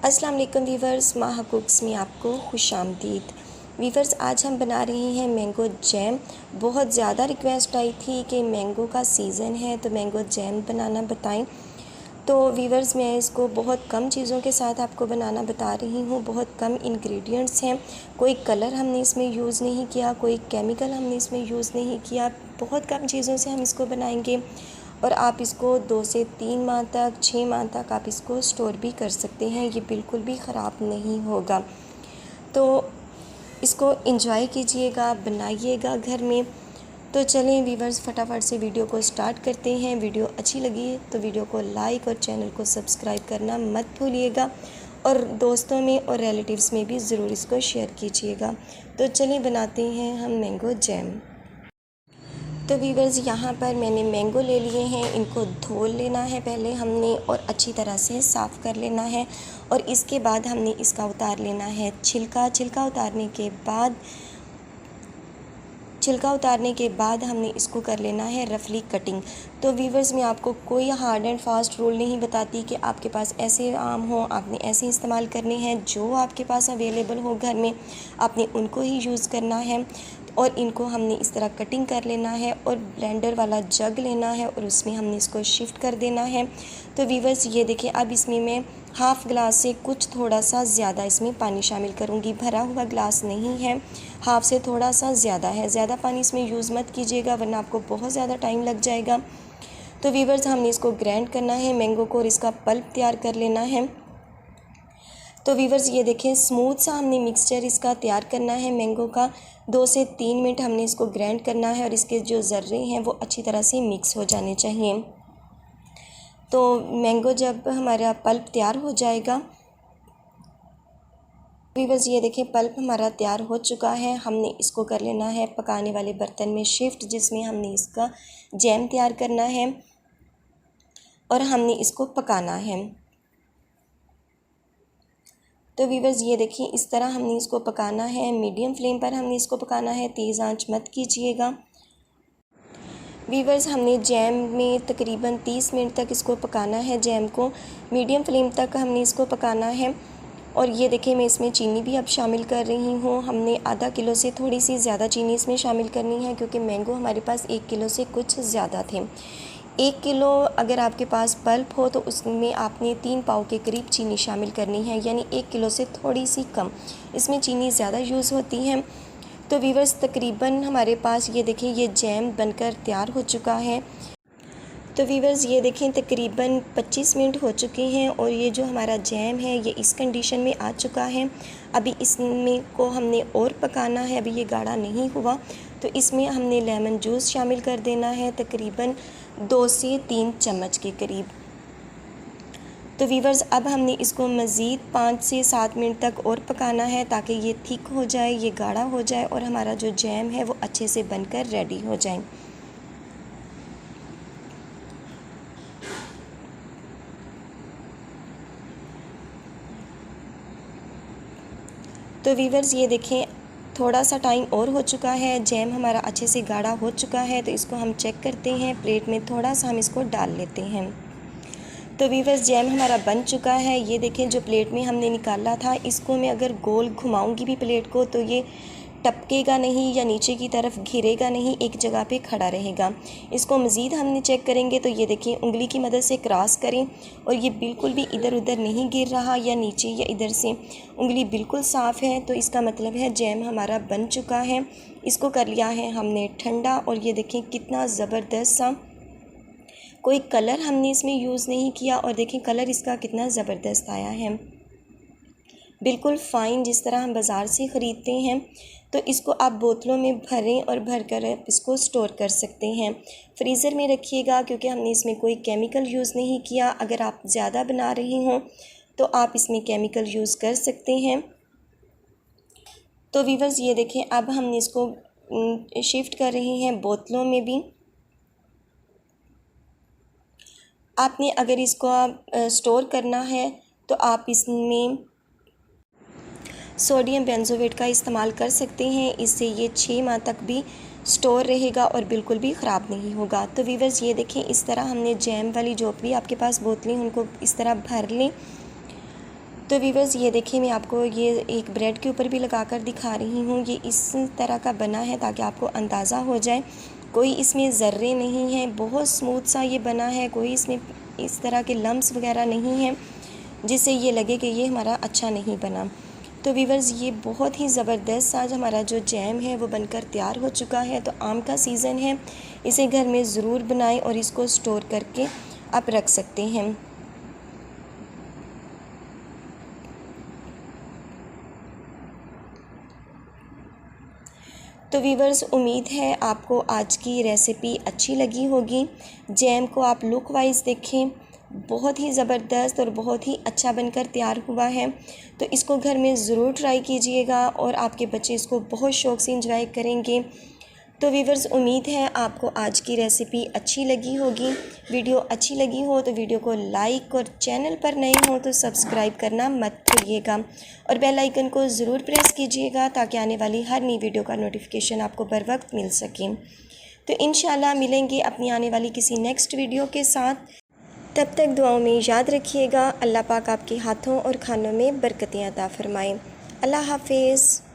अस्सलाम वालेकुम वीवर्स, माहा कुक्स में आपको खुशामदीद। वीवर्स, आज हम बना रहे हैं मैंगो जैम। बहुत ज़्यादा रिक्वेस्ट आई थी कि मैंगो का सीज़न है तो मैंगो जैम बनाना बताएं। तो वीवर्स, मैं इसको बहुत कम चीज़ों के साथ आपको बनाना बता रही हूँ। बहुत कम इंग्रेडिएंट्स हैं। कोई कलर हमने इसमें यूज़ नहीं किया, कोई केमिकल हमने इसमें यूज़ नहीं किया। बहुत कम चीज़ों से हम इसको बनाएंगे और आप इसको 2 से 3 माह तक, 6 माह तक आप इसको स्टोर भी कर सकते हैं। ये बिल्कुल भी ख़राब नहीं होगा। तो इसको एंजॉय कीजिएगा, बनाइएगा घर में। तो चलें वीवर्स, फटाफट से वीडियो को स्टार्ट करते हैं। वीडियो अच्छी लगी तो वीडियो को लाइक और चैनल को सब्सक्राइब करना मत भूलिएगा और दोस्तों में और रिलेटिव्स में भी ज़रूर इसको शेयर कीजिएगा। तो चलें बनाते हैं हम मैंगो जैम। तो वीवर्स, यहाँ पर मैंने मैंगो ले लिए हैं। इनको धो लेना है पहले हमने और अच्छी तरह से साफ़ कर लेना है और इसके बाद हमने इसका उतार लेना है छिलका। छिलका उतारने के बाद हमने इसको कर लेना है रफली कटिंग। तो वीवर्स, मैं आपको कोई हार्ड एंड फास्ट रूल नहीं बताती कि आपके पास ऐसे आम हो आपने ऐसे इस्तेमाल करने हैं। जो आपके पास अवेलेबल हो घर में आपने उनको ही यूज़ करना है और इनको हमने इस तरह कटिंग कर लेना है और ब्लेंडर वाला जग लेना है और उसमें हमने इसको शिफ्ट कर देना है। तो वीवर्स, ये देखें, अब इसमें मैं हाफ़ गिलास से कुछ थोड़ा सा ज़्यादा इसमें पानी शामिल करूँगी। भरा हुआ गिलास नहीं है, हाफ़ से थोड़ा सा ज़्यादा है। ज़्यादा पानी इसमें यूज़ मत कीजिएगा वरना आपको बहुत ज़्यादा टाइम लग जाएगा। तो वीवर्स, हमने इसको ग्राइंड करना है मैंगो को और इसका पल्प तैयार कर लेना है। तो वीवर्स, ये देखें, स्मूथ सा हमने मिक्सचर इसका तैयार करना है मैंगो का। 2 से 3 मिनट हमने इसको ग्राइंड करना है और इसके जो ज़र्रे हैं वो अच्छी तरह से मिक्स हो जाने चाहिए। तो मैंगो जब हमारा पल्प तैयार हो जाएगा, वीवर्स ये देखें, पल्प हमारा तैयार हो चुका है। हमने इसको कर लेना है पकाने वाले बर्तन में शिफ्ट, जिसमें हमने इसका जैम तैयार करना है और हमने इसको पकाना है। तो वीवर्स, ये देखिए, इस तरह हमने इसको पकाना है। मीडियम फ्लेम पर हमने इसको पकाना है, तेज़ आंच मत कीजिएगा। वीवर्स, हमने जैम में तकरीबन 30 मिनट तक इसको पकाना है। जैम को मीडियम फ्लेम तक हमने इसको पकाना है। और ये देखिए, मैं इसमें चीनी भी अब शामिल कर रही हूँ। हमने आधा किलो से थोड़ी सी ज़्यादा चीनी इसमें शामिल करनी है क्योंकि मैंगो हमारे पास 1 किलो से कुछ ज़्यादा थे। 1 किलो अगर आपके पास पल्प हो तो उसमें आपने 3 पाव के करीब चीनी शामिल करनी है, यानी 1 किलो से थोड़ी सी कम इसमें चीनी ज़्यादा यूज़ होती है। तो वीवर्स, तकरीबन हमारे पास ये देखिए, ये जैम बनकर तैयार हो चुका है। तो वीवर्स, ये देखें, तकरीबन 25 मिनट हो चुके हैं और ये जो हमारा जैम है ये इस कंडीशन में आ चुका है। अभी इसमें को हमने और पकाना है, अभी ये गाढ़ा नहीं हुआ। तो इसमें हमने लेमन जूस शामिल कर देना है, तकरीबन 2 से 3 चम्मच के करीब। तो वीवर्स, अब हमने इसको मज़ीद 5 से 7 मिनट तक और पकाना है ताकि ये थिक हो जाए, ये गाढ़ा हो जाए और हमारा जो जैम है वो अच्छे से बनकर रेडी हो जाए। तो वीवर्स, ये देखें, थोड़ा सा टाइम और हो चुका है, जैम हमारा अच्छे से गाढ़ा हो चुका है। तो इसको हम चेक करते हैं, प्लेट में थोड़ा सा हम इसको डाल लेते हैं। तो वीवर्स, जैम हमारा बन चुका है। ये देखें, जो प्लेट में हमने निकाला था इसको मैं अगर गोल घुमाऊंगी भी प्लेट को तो ये टपकेगा नहीं या नीचे की तरफ घिरेगा नहीं, एक जगह पे खड़ा रहेगा। इसको मज़ीद हमने चेक करेंगे तो ये देखिए, उंगली की मदद से क्रॉस करें और ये बिल्कुल भी इधर उधर नहीं गिर रहा या नीचे या इधर से, उंगली बिल्कुल साफ़ है। तो इसका मतलब है जैम हमारा बन चुका है। इसको कर लिया है हमने ठंडा और ये देखें कितना ज़बरदस्त सा, कोई कलर हमने इसमें यूज़ नहीं किया और देखें कलर इसका कितना ज़बरदस्त आया है, बिल्कुल फ़ाइन जिस तरह हम बाज़ार से ख़रीदते हैं। तो इसको आप बोतलों में भरें और भर कर इसको स्टोर कर सकते हैं। फ्रीज़र में रखिएगा क्योंकि हमने इसमें कोई केमिकल यूज़ नहीं किया। अगर आप ज़्यादा बना रहे हों तो आप इसमें केमिकल यूज़ कर सकते हैं। तो वीवर्स, ये देखें, अब हमने इसको शिफ्ट कर रहे हैं बोतलों में भी। आपने अगर इसको स्टोर करना है तो आप इसमें सोडियम बेंजोएट का इस्तेमाल कर सकते हैं। इससे ये 6 माह तक भी स्टोर रहेगा और बिल्कुल भी ख़राब नहीं होगा। तो वीवर्स, ये देखें, इस तरह हमने जैम वाली जो भी आपके पास बोतलें उनको इस तरह भर लें तो वीवर्स ये देखिए, मैं आपको ये एक ब्रेड के ऊपर भी लगा कर दिखा रही हूँ। ये इस तरह का बना है ताकि आपको अंदाज़ा हो जाए, कोई इसमें ज़र्रे नहीं है, बहुत स्मूथ सा ये बना है, कोई इसमें इस तरह के लम्स वगैरह नहीं हैं जिससे ये लगे कि ये हमारा अच्छा नहीं बना। तो वीवर्स ये बहुत ही ज़बरदस्त आज हमारा जो जैम है वो बनकर तैयार हो चुका है। तो आम का सीज़न है, इसे घर में ज़रूर बनाएं और इसको स्टोर करके आप रख सकते हैं। तो वीवर्स उम्मीद है आपको आज की रेसिपी अच्छी लगी होगी। जैम को आप लुक वाइज देखें, बहुत ही ज़बरदस्त और बहुत ही अच्छा बनकर तैयार हुआ है। तो इसको घर में ज़रूर ट्राई कीजिएगा और आपके बच्चे इसको बहुत शौक़ से इंजॉय करेंगे। तो वीवर्स उम्मीद है आपको आज की रेसिपी अच्छी लगी होगी। वीडियो अच्छी लगी हो तो वीडियो को लाइक और चैनल पर नए हो तो सब्सक्राइब करना मत भूलिएगा और बेल आइकन को ज़रूर प्रेस कीजिएगा ताकि आने वाली हर नई वीडियो का नोटिफिकेशन आपको बर वक्त मिल सके। तो इंशाल्लाह मिलेंगे अपनी आने वाली किसी नेक्स्ट वीडियो के साथ। तब तक दुआओं में याद रखिएगा। अल्लाह पाक आपके हाथों और खानों में बरकतें अता फरमाए। अल्लाह हाफिज़।